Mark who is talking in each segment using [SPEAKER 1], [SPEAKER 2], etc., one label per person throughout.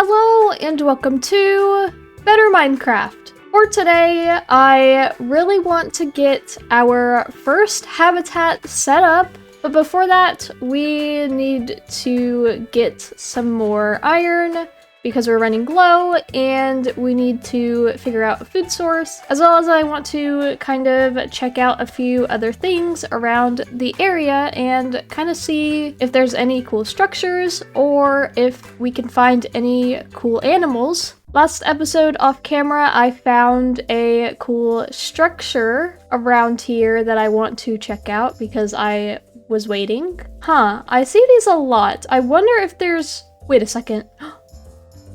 [SPEAKER 1] Hello and welcome to Better Minecraft. For today, I really want to get our first habitat set up, but before that, we need to get some more iron because we're running low, and we need to figure out a food source, as well as I want to kind of check out a few other things around the area and kind of see if there's any cool structures or if we can find any cool animals. Last episode off camera, I found a cool structure around here that I want to check out because I was waiting. I see these a lot. I wonder if there's... Wait a second.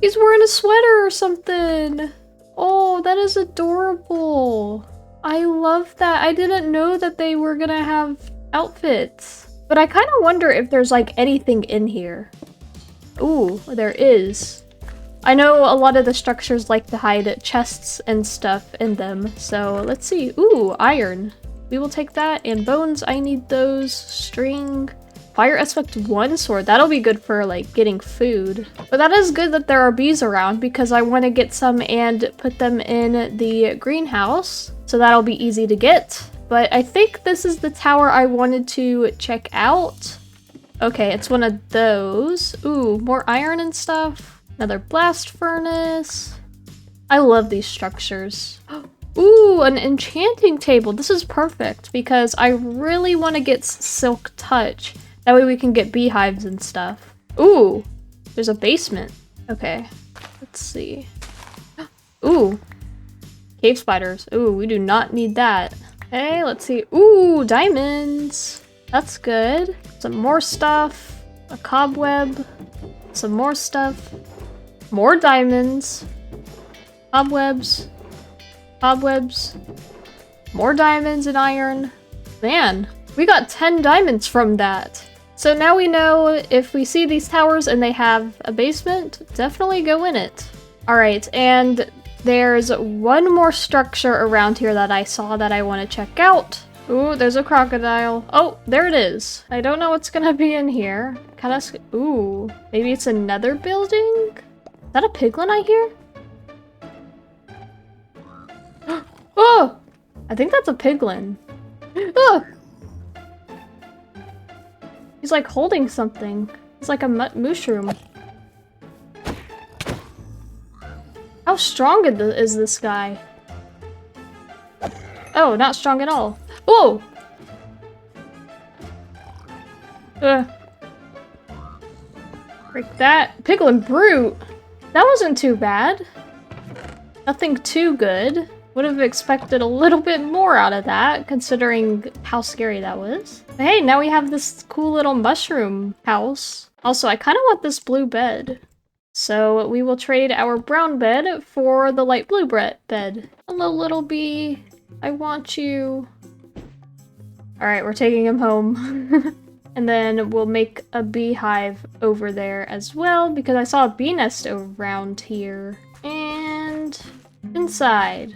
[SPEAKER 1] He's wearing a sweater or something. Oh, that is adorable. I love that. I didn't know that they were gonna have outfits. But I kind of wonder if there's like anything in here. Ooh, there is. I know a lot of the structures like to hide chests and stuff in them. So let's see. Ooh, iron. We will take that. And bones, I need those. String. Fire aspect 1 sword, that'll be good for like getting food. But that is good that there are bees around because I want to get some and put them in the greenhouse. So that'll be easy to get. But I think this is the tower I wanted to check out. Okay, it's one of those. Ooh, more iron and stuff. Another blast furnace. I love these structures. Ooh, an enchanting table. This is perfect because I really want to get silk touch. That way we can get beehives and stuff. Ooh, there's a basement. Okay, let's see. Ooh, cave spiders. Ooh, we do not need that. Okay, let's see. Ooh, diamonds. That's good. Some more stuff. A cobweb. Some more stuff. More diamonds. Cobwebs. Cobwebs. More diamonds and iron. Man, we got 10 diamonds from that. So now we know if we see these towers and they have a basement, definitely go in it. Alright, and there's one more structure around here that I saw that I want to check out. Ooh, there's a crocodile. Oh, there it is. I don't know what's gonna be in here. Ooh, maybe it's another building? Is that a piglin I hear? Oh! I think that's a piglin. Oh! He's like holding something. It's like a mushroom. How strong is this guy? Oh, not strong at all. Whoa! Break that. Piglin Brute! That wasn't too bad. Nothing too good. Would have expected a little bit more out of that, considering how scary that was. But hey, now we have this cool little mushroom house. Also, I kind of want this blue bed. So we will trade our brown bed for the light blue bed. Hello, little bee. I want you. Alright, we're taking him home. And then we'll make a beehive over there as well, because I saw a bee nest around here. And inside.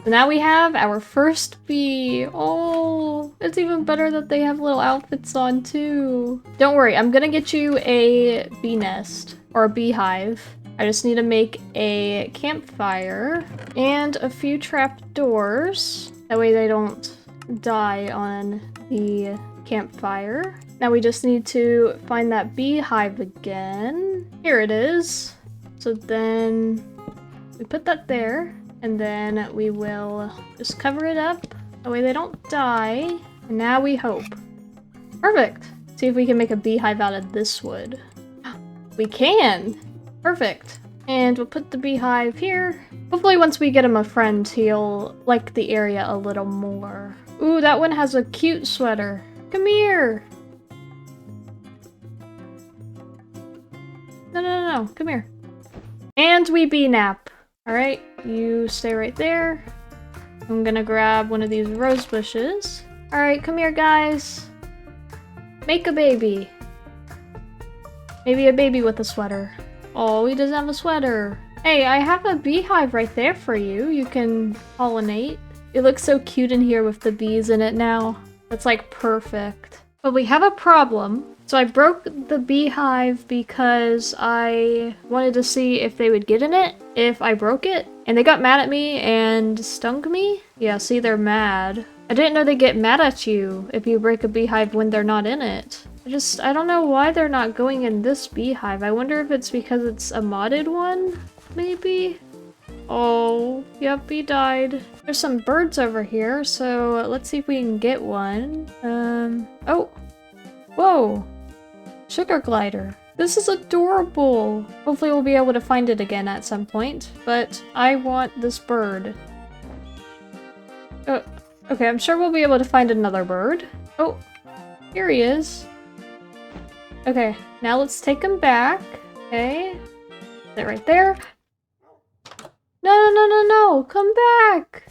[SPEAKER 1] So now we have our first bee. Oh, it's even better that they have little outfits on too. Don't worry, I'm gonna get you a bee nest or a beehive. I just need to make a campfire and a few trapdoors. That way they don't die on the campfire. Now we just need to find that beehive again. Here it is. So then we put that there. And then we will just cover it up. That way they don't die. And now we hope. Perfect. See if we can make a beehive out of this wood. We can! Perfect. And we'll put the beehive here. Hopefully once we get him a friend, he'll like the area a little more. Ooh, that one has a cute sweater. Come here! No. Come here. And we bee nap. Alright, you stay right there. I'm gonna grab one of these rose bushes. Alright, come here, guys. Make a baby. Maybe a baby with a sweater. Oh, he doesn't have a sweater. Hey, I have a beehive right there for you. You can pollinate. It looks so cute in here with the bees in it now. That's like perfect. But we have a problem. So I broke the beehive because I wanted to see if they would get in it if I broke it. And they got mad at me and stung me. Yeah, see, they're mad. I didn't know they get mad at you if you break a beehive when they're not in it. I don't know why they're not going in this beehive. I wonder if it's because it's a modded one, maybe? Oh, yep, he died. There's some birds over here, so let's see if we can get one. Oh. Whoa. Sugar glider. This is adorable. Hopefully we'll be able to find it again at some point, but I want this bird. Oh, okay, I'm sure we'll be able to find another bird. Oh, here he is. Okay, now let's take him back. Okay, sit right there. No, come back!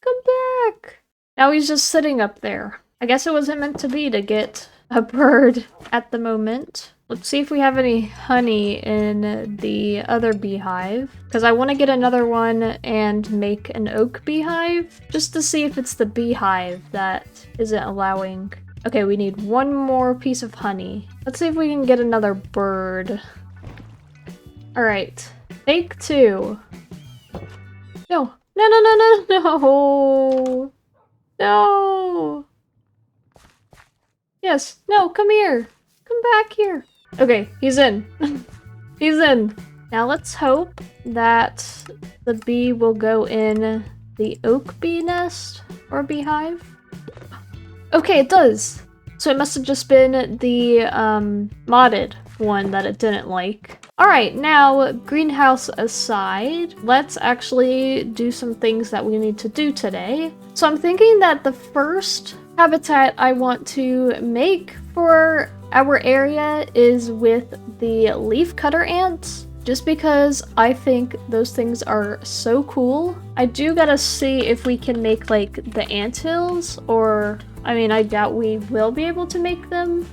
[SPEAKER 1] Come back! Now he's just sitting up there. I guess it wasn't meant to be to get a bird at the moment. Let's see if we have any honey in the other beehive, because I want to get another one and make an oak beehive, just to see if it's the beehive that isn't allowing. Okay, we need one more piece of honey. Let's see if we can get another bird. Alright, take 2. No. No! Yes, no, come here! Come back here! Okay, he's in. He's in. Now let's hope that the bee will go in the oak bee nest or beehive. Okay, it does! So it must have just been the modded one that it didn't like. Alright, now, greenhouse aside, let's actually do some things that we need to do today. So I'm thinking that the first habitat I want to make for our area is with the leaf cutter ants, just because I think those things are so cool. I do gotta see if we can make like the anthills, or I mean, I doubt we will be able to make them.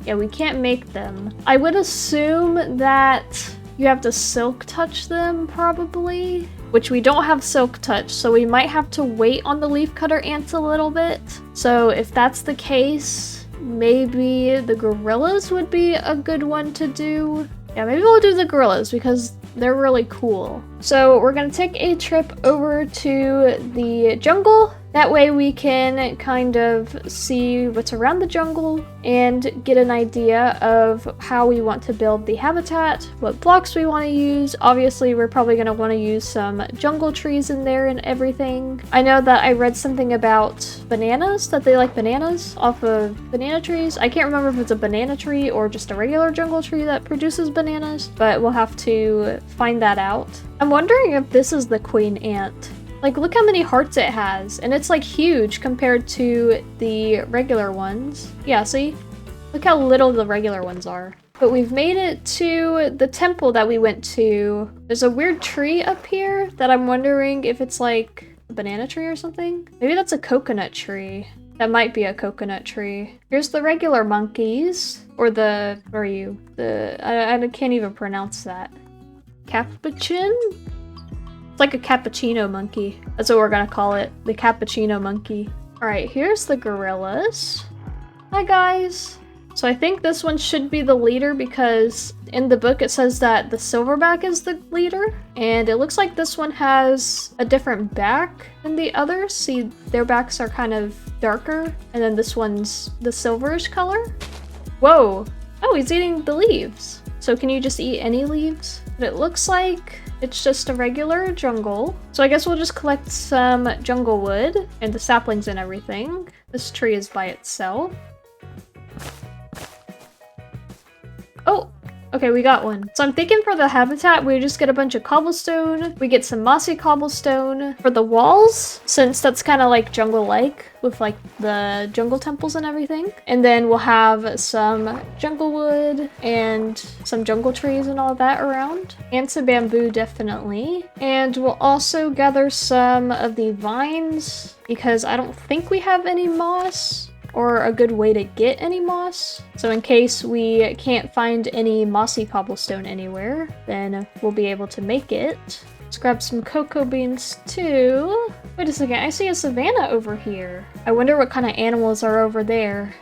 [SPEAKER 1] Yeah, we can't make them. I would assume that you have to silk touch them, probably. Which we don't have silk touch, so we might have to wait on the leaf cutter ants a little bit. So if that's the case, maybe the gorillas would be a good one to do. Yeah, maybe we'll do the gorillas because they're really cool. So we're gonna take a trip over to the jungle. That way we can kind of see what's around the jungle and get an idea of how we want to build the habitat, what blocks we want to use. Obviously, we're probably going to want to use some jungle trees in there and everything. I know that I read something about bananas, that they like bananas off of banana trees. I can't remember if it's a banana tree or just a regular jungle tree that produces bananas, but we'll have to find that out. I'm wondering if this is the queen ant. Like, look how many hearts it has, and it's like huge compared to the regular ones. Yeah, see? Look how little the regular ones are. But we've made it to the temple that we went to. There's a weird tree up here that I'm wondering if it's like a banana tree or something. Maybe that's a coconut tree. That might be a coconut tree. Here's the regular monkeys. Or the, where are you? I can't even pronounce that. Capuchin? It's like a cappuccino monkey. That's what we're gonna call it. The cappuccino monkey. Alright, here's the gorillas. Hi guys. So I think this one should be the leader because in the book it says that the silverback is the leader. And it looks like this one has a different back than the others. See, their backs are kind of darker. And then this one's the silverish color. Whoa. Oh, he's eating the leaves. So can you just eat any leaves? But it looks like it's just a regular jungle. So I guess we'll just collect some jungle wood and the saplings and everything. This tree is by itself. Oh, okay, we got one. So I'm thinking for the habitat, we just get a bunch of cobblestone. We get some mossy cobblestone. For the walls, since that's kind of like jungle-like with like the jungle temples and everything. And then we'll have some jungle wood and some jungle trees and all that around. And some bamboo, definitely. And we'll also gather some of the vines because I don't think we have any moss or a good way to get any moss. So in case we can't find any mossy cobblestone anywhere, then we'll be able to make it. Let's grab some cocoa beans too. Wait a second, I see a savanna over here. I wonder what kind of animals are over there.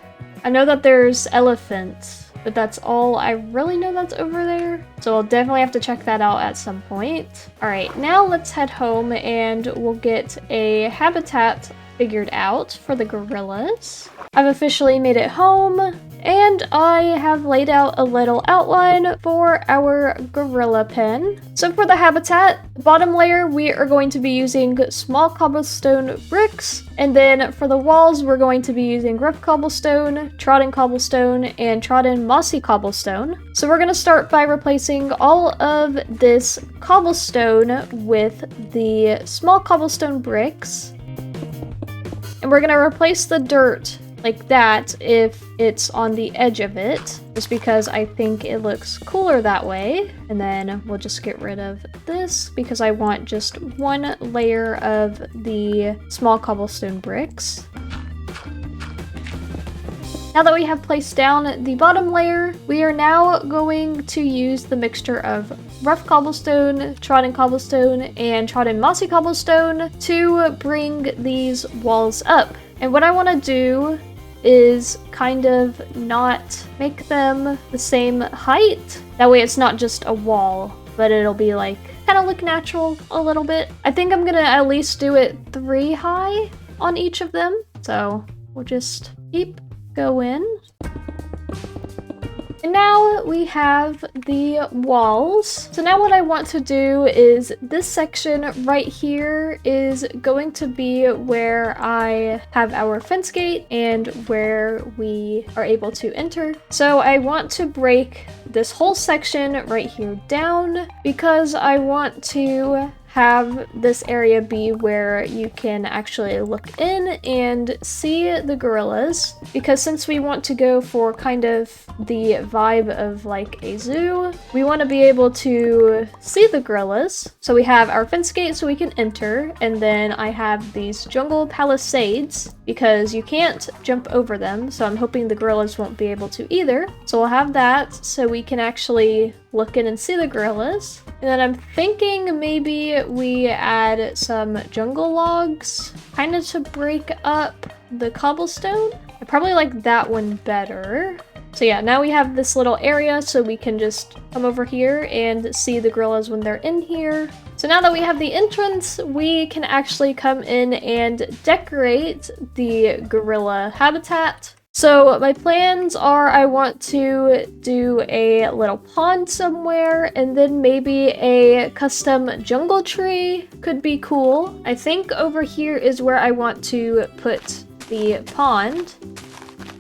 [SPEAKER 1] I know that there's elephants, but that's all I really know that's over there. So I'll definitely have to check that out at some point. All right, now let's head home and we'll get a habitat figured out for the gorillas. I've officially made it home, and I have laid out a little outline for our gorilla pen. So for the habitat, the bottom layer, we are going to be using small cobblestone bricks, and then for the walls, we're going to be using rough cobblestone, trodden cobblestone, and trodden mossy cobblestone. So we're gonna start by replacing all of this cobblestone with the small cobblestone bricks. And we're gonna replace the dirt like that if it's on the edge of it, just because I think it looks cooler that way. And then we'll just get rid of this because I want just one layer of the small cobblestone bricks. Now that we have placed down the bottom layer, we are now going to use the mixture of rough cobblestone, trodden cobblestone, and trodden mossy cobblestone to bring these walls up. And what I want to do is kind of not make them the same height. That way it's not just a wall, but it'll be like, kind of look natural a little bit. I think I'm gonna at least do it 3 high on each of them. So we'll just keep going. And now we have the walls. So now what I want to do is this section right here is going to be where I have our fence gate and where we are able to enter. So I want to break this whole section right here down because I want to have this area be where you can actually look in and see the gorillas, because since we want to go for kind of the vibe of like a zoo, we want to be able to see the gorillas. So we have our fence gate so we can enter, and then I have these jungle palisades because you can't jump over them, so I'm hoping the gorillas won't be able to either. So we'll have that so we can actually look in and see the gorillas. And then I'm thinking maybe we add some jungle logs, kind of to break up the cobblestone. I probably like that one better. So yeah, now we have this little area so we can just come over here and see the gorillas when they're in here. So now that we have the entrance, we can actually come in and decorate the gorilla habitat. So my plans are I want to do a little pond somewhere, and then maybe a custom jungle tree could be cool. I think over here is where I want to put the pond.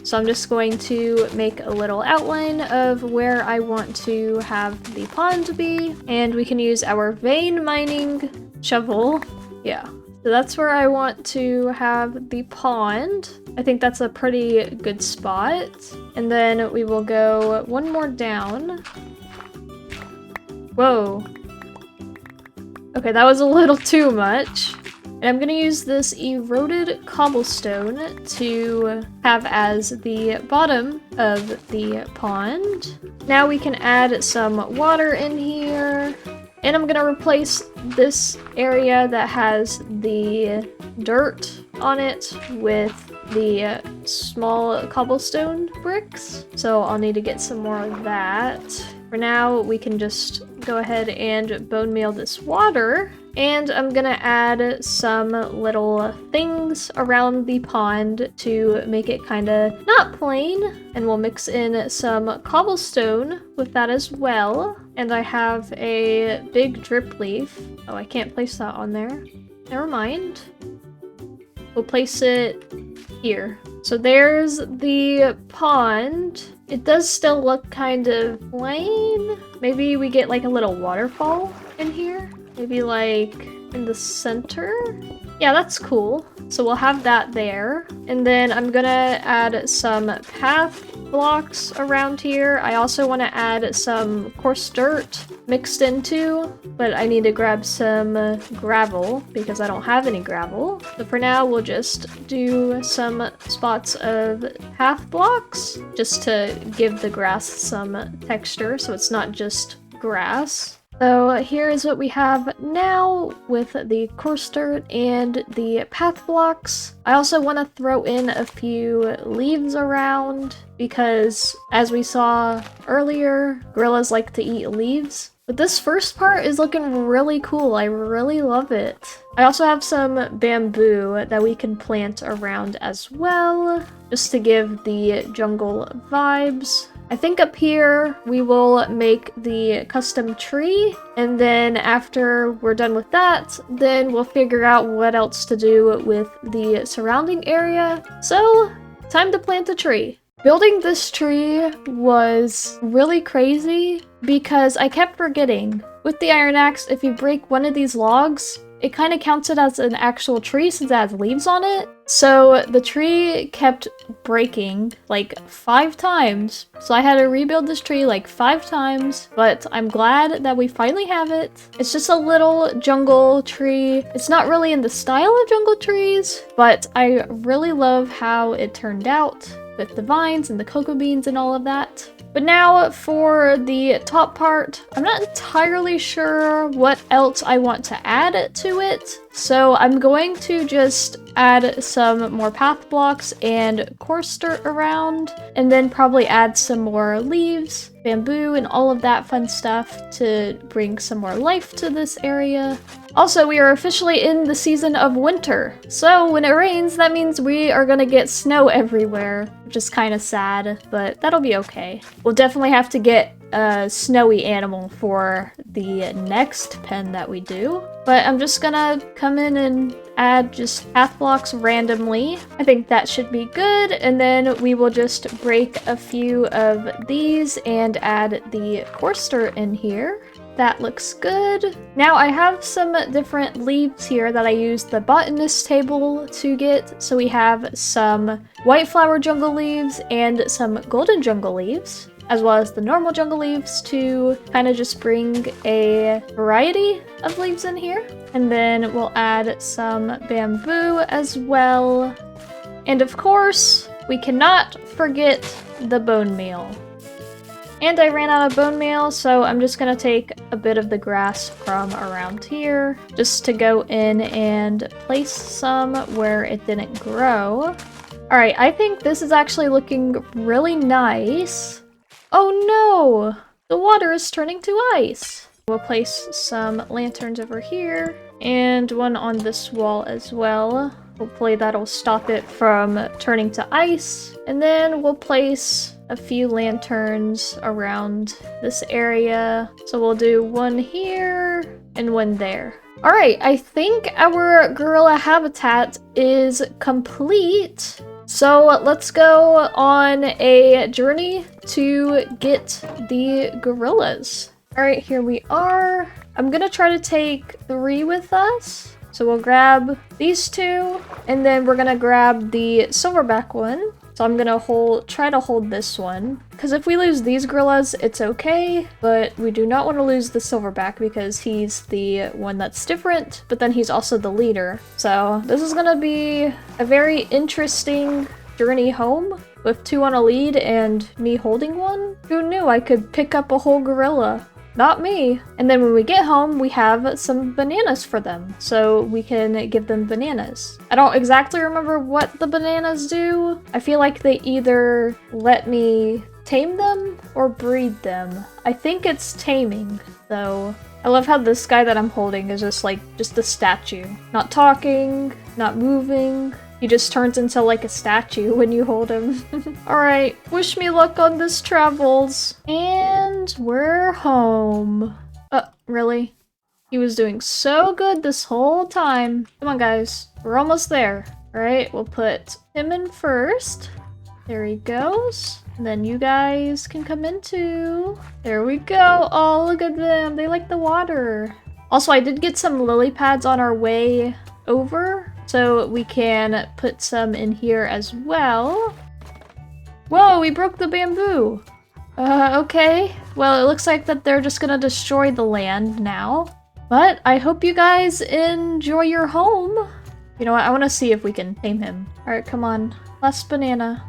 [SPEAKER 1] So I'm just going to make a little outline of where I want to have the pond be, and we can use our vein mining shovel. Yeah. So that's where I want to have the pond. I think that's a pretty good spot. And then we will go one more down. Whoa. Okay, that was a little too much. And I'm gonna use this eroded cobblestone to have as the bottom of the pond. Now we can add some water in here. And I'm gonna replace this area that has the dirt on it with the small cobblestone bricks. So I'll need to get some more of that. For now, we can just go ahead and bone meal this water. And I'm gonna add some little things around the pond to make it kinda not plain. And we'll mix in some cobblestone with that as well. And I have a big drip leaf. Oh, I can't place that on there. Never mind. We'll place it here. So there's the pond. It does still look kind of plain. Maybe we get like a little waterfall in here. Maybe like in the center. Yeah, that's cool. So we'll have that there. And then I'm gonna add some path blocks around here. I also want to add some coarse dirt mixed into, but I need to grab some gravel because I don't have any gravel. So for now, we'll just do some spots of path blocks just to give the grass some texture so it's not just grass. So here is what we have now with the coarse dirt and the path blocks. I also want to throw in a few leaves around because, as we saw earlier, gorillas like to eat leaves. But this first part is looking really cool. I really love it. I also have some bamboo that we can plant around as well, just to give the jungle vibes. I think up here we will make the custom tree, and then after we're done with that, then we'll figure out what else to do with the surrounding area. So, time to plant a tree. Building this tree was really crazy because I kept forgetting. With the iron axe, if you break one of these logs, it kind of counts it as an actual tree since it has leaves on it. So the tree kept breaking like 5 times. So I had to rebuild this tree like 5 times, but I'm glad that we finally have it. It's just a little jungle tree. It's not really in the style of jungle trees, but I really love how it turned out with the vines and the cocoa beans and all of that. But now for the top part, I'm not entirely sure what else I want to add to it. So I'm going to just add some more path blocks and coarse dirt around, and then probably add some more leaves, bamboo, and all of that fun stuff to bring some more life to this area. Also, we are officially in the season of winter. So when it rains, that means we are gonna get snow everywhere, which is kind of sad, but that'll be okay. We'll definitely have to get a snowy animal for the next pen that we do. But I'm just gonna come in and add just path blocks randomly. I think that should be good. And then we will just break a few of these and add the coarse dirt in here. That looks good. Now I have some different leaves here that I used the botanist table to get. So we have some white flower jungle leaves and some golden jungle leaves, as well as the normal jungle leaves to kind of just bring a variety of leaves in here. And then we'll add some bamboo as well. And of course, we cannot forget the bone meal. And I ran out of bone meal, so I'm just gonna take a bit of the grass from around here just to go in and place some where it didn't grow. Alright, I think this is actually looking really nice. Oh no! The water is turning to ice! We'll place some lanterns over here, and one on this wall as well. Hopefully that'll stop it from turning to ice. And then we'll place a few lanterns around this area. So we'll do one here and one there. Alright, I think our gorilla habitat is complete. So let's go on a journey to get the gorillas. Alright, here we are. I'm gonna try to take 3 with us. So we'll grab these 2, and then we're gonna grab the silverback one. So I'm gonna try to hold this one. Because if we lose these gorillas, it's okay, but we do not want to lose the silverback because he's the one that's different, but then he's also the leader. So this is gonna be a very interesting journey home with 2 on a lead and me holding one. Who knew I could pick up a whole gorilla? Not me. And then when we get home, we have some bananas for them, so we can give them bananas. I don't exactly remember what the bananas do. I feel like they either let me tame them or breed them. I think it's taming, though. I love how this guy that I'm holding is just a statue. Not talking, not moving. He just turns into like a statue when you hold him. Alright, wish me luck on this travels. And we're home. Really? He was doing so good this whole time. Come on, guys. We're almost there. Alright, we'll put him in first. There he goes. And then you guys can come in too. There we go. Oh, look at them. They like the water. Also, I did get some lily pads on our way over, so we can put some in here as well. Whoa, we broke the bamboo. Okay. Well, it looks like that they're just gonna destroy the land now. But I hope you guys enjoy your home. You know what? I want to see if we can tame him. Alright, come on. Last banana.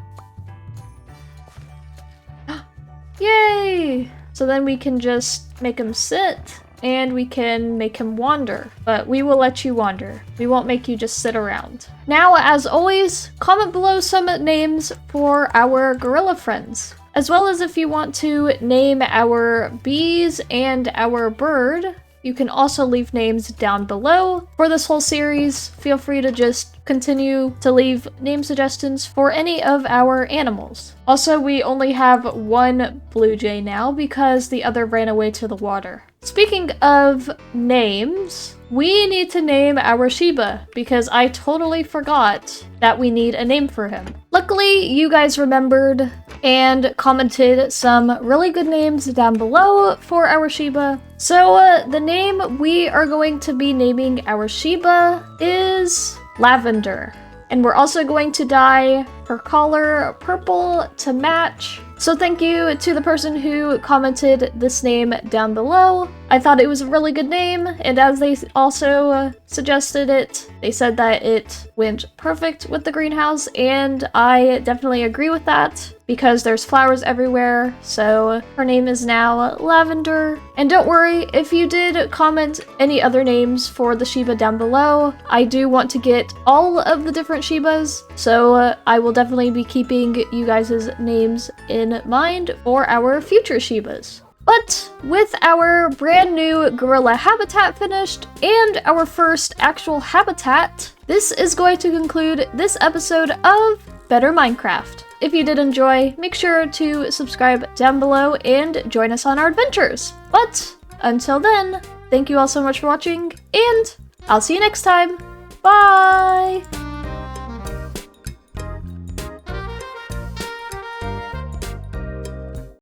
[SPEAKER 1] Yay! So then we can just make him sit and we can make him wander. But we will let you wander. We won't make you just sit around. Now, as always, comment below some names for our gorilla friends, as well as if you want to name our bees and our bird. You can also leave names down below. For this whole series, feel free to just continue to leave name suggestions for any of our animals. Also, we only have one blue jay now because the other ran away to the water. Speaking of names, we need to name our Shiba because I totally forgot that we need a name for him. Luckily, you guys remembered and commented some really good names down below for our Shiba. So the name we are going to be naming our Shiba is Lavender. And we're also going to dye her collar purple to match. So thank you to the person who commented this name down below. I thought it was a really good name, and as they also suggested it, they said that it went perfect with the greenhouse, and I definitely agree with that because there's flowers everywhere. So her name is now Lavender. And don't worry, if you did comment any other names for the Shiba down below, I do want to get all of the different Shibas, so I will definitely be keeping you guys' names in mind for our future Shibas. But with our brand new gorilla habitat finished and our first actual habitat, this is going to conclude this episode of Better Minecraft. If you did enjoy, make sure to subscribe down below and join us on our adventures. But until then, thank you all so much for watching, and I'll see you next time. Bye!